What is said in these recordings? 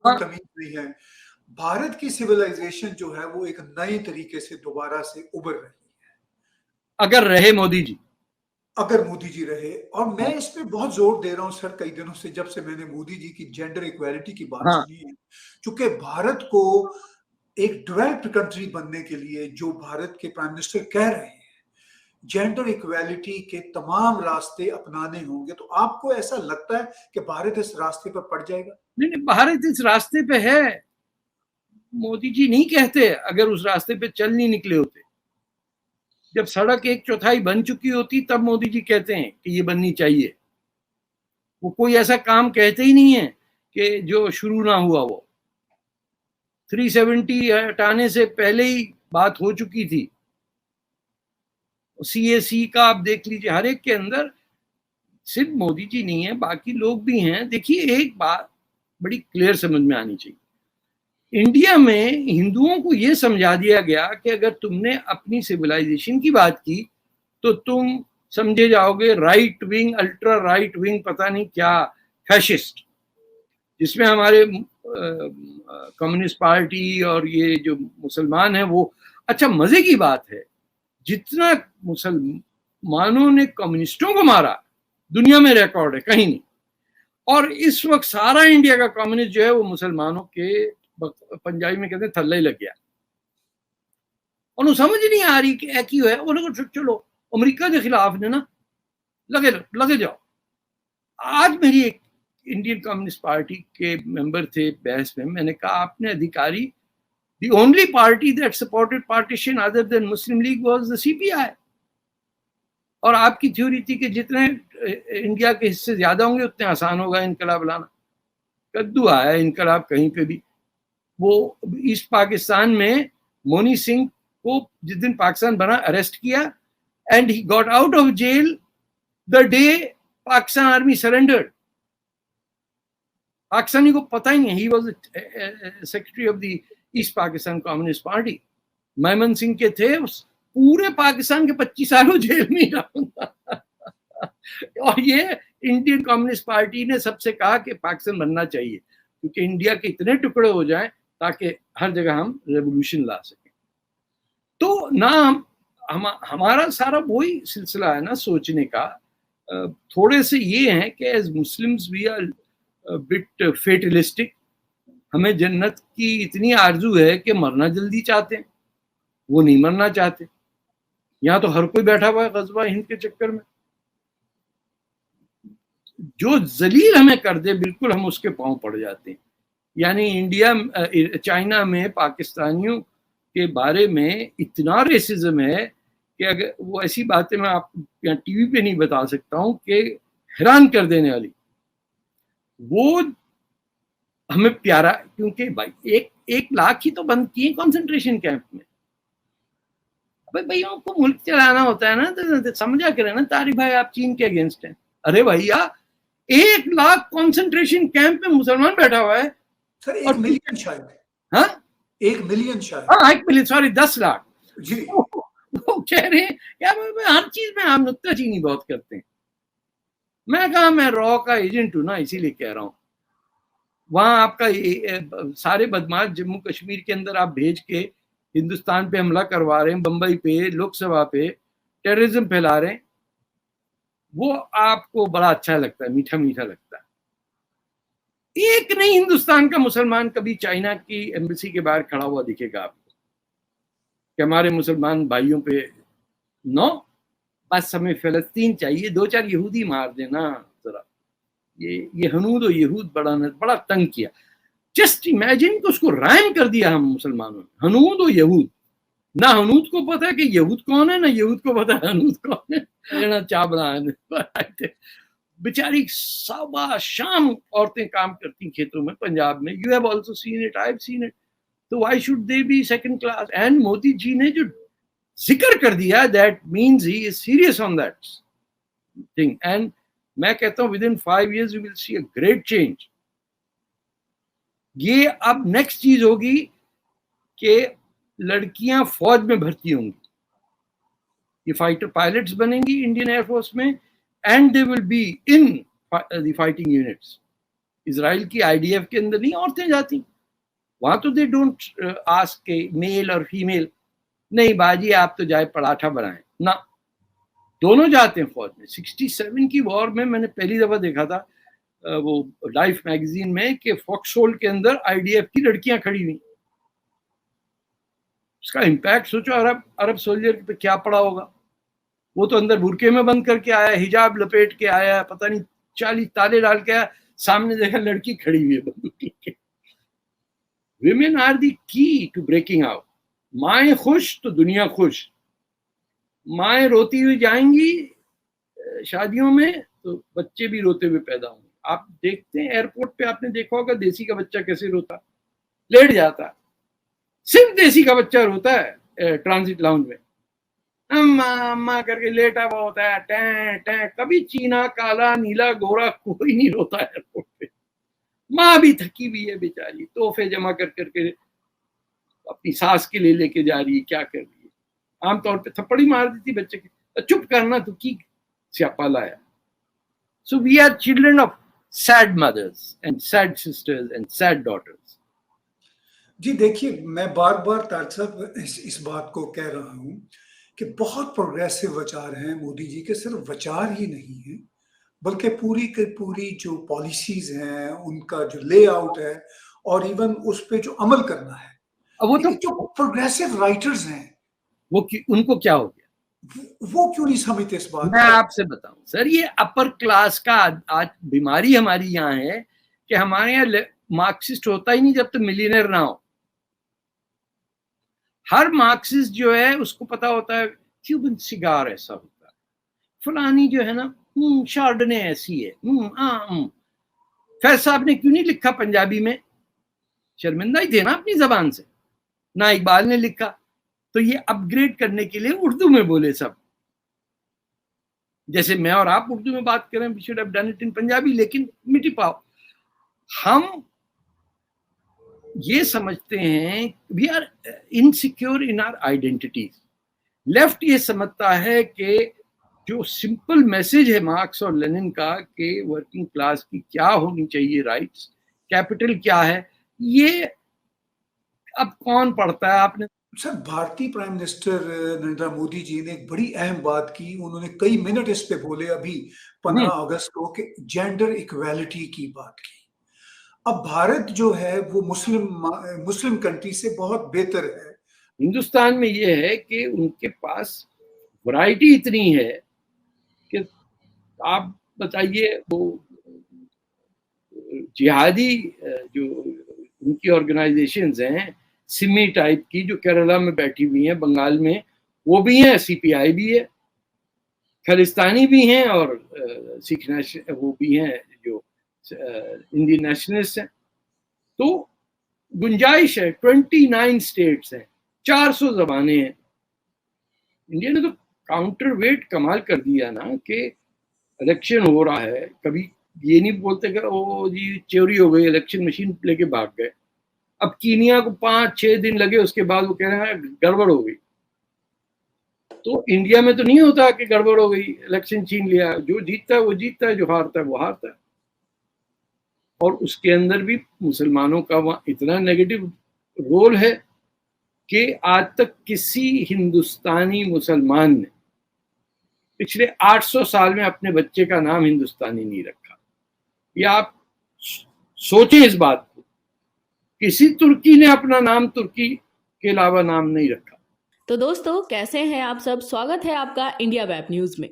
कोई हाँ। तमीज नहीं है। भारत की सिविलाइजेशन जो है वो एक नए तरीके से दोबारा से उभर रही है, अगर रहे मोदी जी। अगर मोदी जी रहे। और मैं हाँ। इस पे बहुत जोर दे रहा हूँ सर, कई दिनों से, जब से मैंने मोदी जी की जेंडर इक्वालिटी की बात हाँ। सुनी है। क्योंकि भारत को एक डेवलप्ड कंट्री बनने के लिए, जो भारत के प्राइम मिनिस्टर कह रहे हैं, जेंडर इक्वालिटी के तमाम रास्ते अपनाने होंगे, तो आपको ऐसा लगता है कि भारत इस रास्ते पर पड़ जाएगा? नहीं नहीं, भारत इस रास्ते पे है। मोदी जी नहीं कहते अगर उस रास्ते पे चल नहीं निकले होते। जब सड़क 1/4 बन चुकी होती तब मोदी जी कहते हैं कि ये बननी चाहिए। वो कोई ऐसा काम कहते ही नहीं है कि जो शुरू ना हुआ। वो 370 हटाने से पहले ही बात हो चुकी थी। CAC का आप देख लीजिए, हर एक के अंदर, सिर्फ मोदी जी नहीं है, बाकी लोग भी हैं। देखिए, एक बात बड़ी क्लियर समझ में आनी चाहिए। इंडिया में हिंदुओं को यह समझा दिया गया कि अगर तुमने अपनी सिविलाइजेशन की बात की तो तुम समझे जाओगे right wing, ultra right wing, पता नहीं क्या, फैशिस्ट, जिसमें हमारे कम्युनिस्ट पार्टी और ये जो मुसलमान है वो। अच्छा, मजे की बात है, जितना मुसलमानों ने कम्युनिस्टों को मारा दुनिया में रिकॉर्ड है, कहीं नहीं। और इस वक्त सारा इंडिया का कम्युनिस्ट जो है वो मुसलमानों के, पंजाबी में कहते हैं, थल्ले ही लग गया। और समझ नहीं आ रही कि क्यों है। उन्होंने चलो अमेरिका के खिलाफ ने ना लगे जाओ। आज मेरी एक इंडियन कम्युनिस्ट पार्टी के मेंबर थे बहस में, मैंने कहा आपने अधिकारी, the only party that supported partition other than Muslim League was the CPI। और आपकी थ्योरी थी कि जितने इंडिया के हिस्से ज्यादा होंगे उतने आसान होगा इनकलाब लाना। कद्दू आया इनकलाब कहीं पे भी। वो ईस्ट पाकिस्तान में मोनी सिंह को जिस दिन पाकिस्तान बना अरेस्ट किया, and he got out of jail the day Pakistan army surrendered. Pakistani को पता ही नहीं, he was secretary of the East Pakistan communist party. Mymensingh के थे, पूरे पाकिस्तान के 25 सालों जेल में रहा। और ये इंडियन कम्युनिस्ट पार्टी ने सबसे कहा कि पाकिस्तान बनना चाहिए, क्योंकि इंडिया के इतने टुकड़े हो जाएं ताकि हर जगह हम रेवोल्यूशन ला सकें। तो ना हमारा सारा वही सिलसिला है ना सोचने का। थोड़े से ये है कि as Muslims we are bit fatalistic. हमें जन्नत की इतनी आरजू है कि मरना जल्दी चाहते हैं, वो नहीं मरना चाहते। यहाँ तो हर कोई बैठा हुआ है गजवा हिंद के चक्कर में। जो जलील हमें कर दे बिल्कुल हम उसके पांव पड़ जाते हैं। यानी इंडिया, चाइना में पाकिस्तानियों के बारे में इतना रेसिज्म है कि अगर वो ऐसी बातें मैं आप यहाँ टीवी पे नहीं बता सकता हूँ कि हैरान कर देने वाली। वो हमें प्यारा, क्योंकि भाई 1 लाख ही तो बंद किए कंसंट्रेशन कैंप में। भाई भैया आपको मुल्क चलाना होता है ना, तो समझा करें ना तारिक भाई, आप चीन के अगेंस्ट हैं। अरे भैया 1 लाख कंसंट्रेशन कैंप में मुसलमान बैठा हुआ है सर 1 मिलियन शायद। हाँ 1 मिलियन शायद। हाँ 1 मिलियन, सॉरी 10 लाख जी। वो कह रहे हैं यार हर चीज में हम नुक्ताचीनी बहुत करते हैं। मैं कहा मैं रॉ का एजेंट हूं ना, इसीलिए कह रहा हूं। वहां आपका सारे बदमाश जम्मू कश्मीर के अंदर आप भेज के हिंदुस्तान पे हमला करवा रहे हैं, बंबई पे, लोकसभा पे टेररिज्म फैला रहे हैं, वो आपको बड़ा अच्छा लगता है, मीठा मीठा लगता है। एक नहीं हिंदुस्तान का मुसलमान कभी चाइना की एम्बेसी के बाहर खड़ा हुआ दिखेगा आपको कि हमारे मुसलमान भाइयों पे नो, बस हमें फलस्तीन चाहिए, 2-4 यहूदी मार देना जरा। ये हनूद और यहूद बड़ा तंग किया। जस्ट इमेजिन कि उसको राइम कर दिया हम मुसलमानों ने, हनूद और यहूद। ना हनूद को पता है कि यहूद कौन है, ना यहूद को पता है हनूद कौन है। चाबड़ा बेचारी सुबह शाम औरतें काम करती खेतों में पंजाब में। You have also seen it, I have seen it. तो why should they be second class? And Modi ji ने जो जिक्र कर दिया, that means he is serious on that thing. And मैं कहता हूं within 5 years you will see a great change. ये अब नेक्स्ट चीज होगी कि लड़कियां फौज में भर्ती होंगी, ये फाइटर पायलट्स बनेंगी इंडियन एयरफोर्स में, and they will be in the fighting units. Israel की आईडीएफ के अंदर नहीं औरतें जाती, वहां तो दे डोंट आस्क के मेल और फीमेल, नहीं बाजी आप तो जाए पराठा बनाएं ना, दोनों जाते हैं फौज में। 67 की वॉर में मैंने पहली दफा देखा था वो लाइफ मैगजीन में कि फॉक्सहोल के अंदर आईडीएफ की लड़कियां खड़ी हुई। उसका इम्पैक्ट सोचो अरब सोल्जर पे क्या पड़ा होगा। वो तो अंदर बुरके में बंद करके आया, हिजाब लपेट के आया, पता नहीं 40 ताले डाल के आया, सामने देखा लड़की खड़ी हुई है बंदूक लेके। विमेन आर दी की टू ब्रेकिंग आउट। माएं खुश तो दुनिया खुश। माएं रोती हुई जाएंगी शादियों में तो बच्चे भी रोते हुए पैदा होंगे। आप देखते हैं एयरपोर्ट पे, आपने देखा होगा देसी का बच्चा कैसे रोता, लेट जाता, सिर्फ देसी का बच्चा रोता है ट्रांजिट लाउंज में, अम्मा अम्मा करके लेटा हुआ होता है, टैं टैं। कभी चीना, काला, नीला, गोरा कोई नहीं रोता एयरपोर्ट पे। माँ भी थकी हुई है बेचारी, तोहफे जमा कर करके अपनी सास के लिए लेके जा रही है, क्या कर रही है। आमतौर पे थप्पड़ ही मार देती बच्चे के, चुप करना तू की स्यापा लाया। So we are children of sad mothers and sad sisters and sad daughters. जी देखिए, मैं बार बार तारक साहब इस बात को कह रहा हूं कि बहुत प्रोग्रेसिव विचार हैं मोदी जी के। सिर्फ विचार ही नहीं है बल्कि पूरी की पूरी जो पॉलिसीज हैं, उनका जो लेआउट है और इवन उस पे जो अमल करना है। अब वो तो जो प्रोग्रेसिव राइटर्स हैं वो उनको क्या हो गया, वो क्यों नहीं समझते इस बात? मैं आपसे बताऊं सर, ये अपर क्लास का आज बीमारी हमारी यहाँ है कि हमारे यहाँ मार्क्सिस्ट होता ही नहीं जब तक मिलियनर ना हो। हर मार्क्सिस्ट जो है उसको पता होता है क्यूबन सिगार ऐसा होता है, फलानी जो है ना शार्डने ऐसी है। फैज साहब ने क्यों नहीं लिखा पंजाबी में? शर्मिंदा ही थे ना अपनी जबान से। ना इकबाल ने लिखा, तो ये अपग्रेड करने के लिए उर्दू में बोले सब। जैसे मैं और आप उर्दू में बात करें, we should have done it in Punjabi, लेकिन मिटी पाओ। हम ये समझते हैं we are insecure in our identities. Left ये समझता है कि जो सिंपल मैसेज है मार्क्स और लेनिन का कि वर्किंग क्लास की क्या होनी चाहिए राइट्स, कैपिटल क्या है, ये अब कौन पढ़ता है? आपने सर, भारतीय प्राइम मिनिस्टर नरेंद्र मोदी जी ने एक बड़ी अहम बात की, उन्होंने कई मिनट इस पे बोले अभी 15 अगस्त को कि जेंडर इक्वालिटी की बात की। अब भारत जो है वो मुस्लिम कंट्री से बहुत बेहतर है। हिंदुस्तान में ये है कि उनके पास वैरायटी इतनी है कि आप बताइए, वो जिहादी जो उनकी ऑर्गेनाइजेशंस हैं सिमी टाइप की, जो केरला में बैठी हुई हैं, बंगाल में वो भी हैं, सीपीआई भी है, खालिस्तानी भी हैं और सिख वो भी हैं जो इंडियन नेशनलिस्ट हैं। तो गुंजाइश है, 29 स्टेट्स हैं, 400 जबानें हैं। इंडिया ने तो काउंटर वेट कमाल कर दिया ना कि इलेक्शन हो रहा है, कभी ये नहीं बोलते कि ओ जी चोरी हो गई, इलेक्शन मशीन लेके भाग गए। अब कीनिया को 5-6 दिन लगे, उसके बाद वो कह रहे हैं गड़बड़ हो गई। तो इंडिया में तो नहीं होता कि गड़बड़ हो गई, इलेक्शन छीन लिया, जो जीतता है वो जीतता है, जो हारता है वो हारता है। और उसके अंदर भी मुसलमानों का वहाँ इतना नेगेटिव रोल है कि आज तक किसी हिंदुस्तानी मुसलमान ने पिछले 800 साल में अपने बच्चे का नाम हिंदुस्तानी नहीं रखा। या आप सोचें इस बात को, किसी तुर्की ने अपना नाम तुर्की के अलावा नाम नहीं रखा। तो दोस्तों, कैसे हैं आप सब? स्वागत है आपका इंडिया वेब न्यूज में।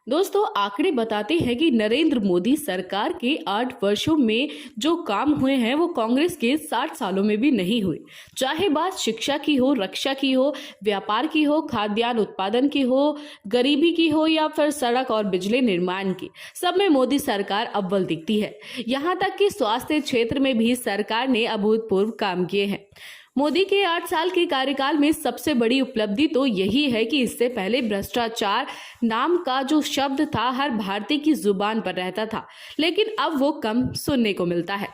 दोस्तों, आंकड़े बताते हैं कि नरेंद्र मोदी सरकार के 8 वर्षों में जो काम हुए हैं वो कांग्रेस के 60 सालों में भी नहीं हुए। चाहे बात शिक्षा की हो, रक्षा की हो, व्यापार की हो, खाद्यान्न उत्पादन की हो, गरीबी की हो या फिर सड़क और बिजली निर्माण की, सब में मोदी सरकार अव्वल दिखती है। यहाँ तक कि स्वास्थ्य क्षेत्र में भी सरकार ने अभूतपूर्व काम किए हैं। मोदी के 8 साल के कार्यकाल में सबसे बड़ी उपलब्धि तो यही है कि इससे पहले भ्रष्टाचार नाम का जो शब्द था हर भारतीय की जुबान पर रहता था, लेकिन अब वो कम सुनने को मिलता है।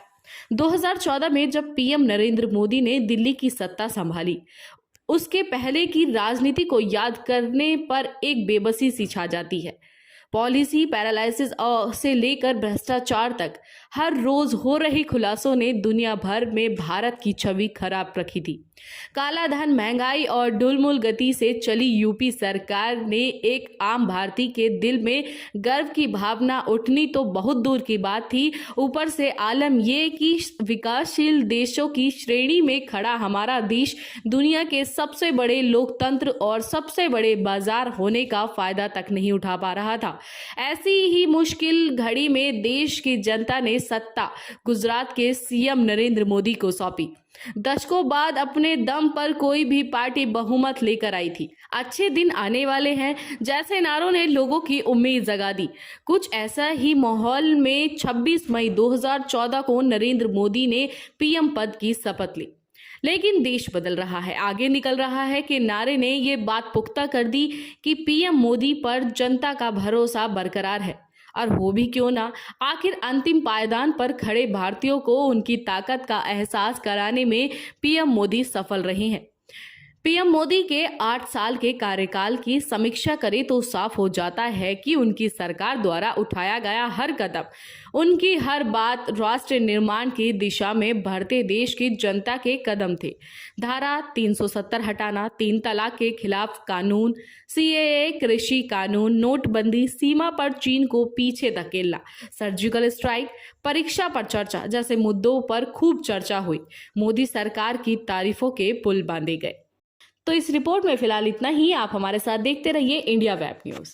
2014 में जब पीएम नरेंद्र मोदी ने दिल्ली की सत्ता संभाली, उसके पहले की राजनीति को याद करने पर एक बेबसी सी छा जाती है। पॉलिसी पैरालाइसिस से लेकर भ्रष्टाचार तक हर रोज हो रहे खुलासों ने दुनिया भर में भारत की छवि खराब रखी थी। काला धन, महंगाई और डुलमुल गति से चली यूपी सरकार ने एक आम भारतीय के दिल में गर्व की भावना उठनी तो बहुत दूर की बात थी। ऊपर से आलम ये कि विकासशील देशों की श्रेणी में खड़ा हमारा देश दुनिया के सबसे बड़े लोकतंत्र और सबसे बड़े बाजार होने का फायदा तक नहीं उठा पा रहा था। ऐसी ही मुश्किल घड़ी में देश की जनता ने सत्ता गुजरात के सीएम नरेंद्र मोदी को सौंपी। दशकों बाद अपने दम पर कोई भी पार्टी बहुमत लेकर आई थी। अच्छे दिन आने वाले हैं जैसे नारों ने लोगों की उम्मीद जगा दी। कुछ ऐसा ही माहौल में 26 मई 2014 को नरेंद्र मोदी ने पीएम पद की शपथ ली। लेकिन देश बदल रहा है, आगे निकल रहा है कि नारे ने ये बात पुख्ता कर दी कि पीएम मोदी पर जनता का भरोसा बरकरार है। और हो भी क्यों ना, आखिर अंतिम पायदान पर खड़े भारतीयों को उनकी ताकत का एहसास कराने में पीएम मोदी सफल रहे हैं। पीएम मोदी के 8 साल के कार्यकाल की समीक्षा करें तो साफ हो जाता है कि उनकी सरकार द्वारा उठाया गया हर कदम, उनकी हर बात राष्ट्र निर्माण की दिशा में बढ़ते देश की जनता के कदम थे। धारा 370 हटाना, 3 तलाक के खिलाफ कानून, सीएए, कृषि कानून, नोटबंदी, सीमा पर चीन को पीछे धकेलना, सर्जिकल स्ट्राइक, परीक्षा पर चर्चा जैसे मुद्दों पर खूब चर्चा हुई। मोदी सरकार की तारीफों के पुल बांधे गए। तो इस रिपोर्ट में फिलहाल इतना ही। आप हमारे साथ देखते रहिए इंडिया वेब न्यूज़।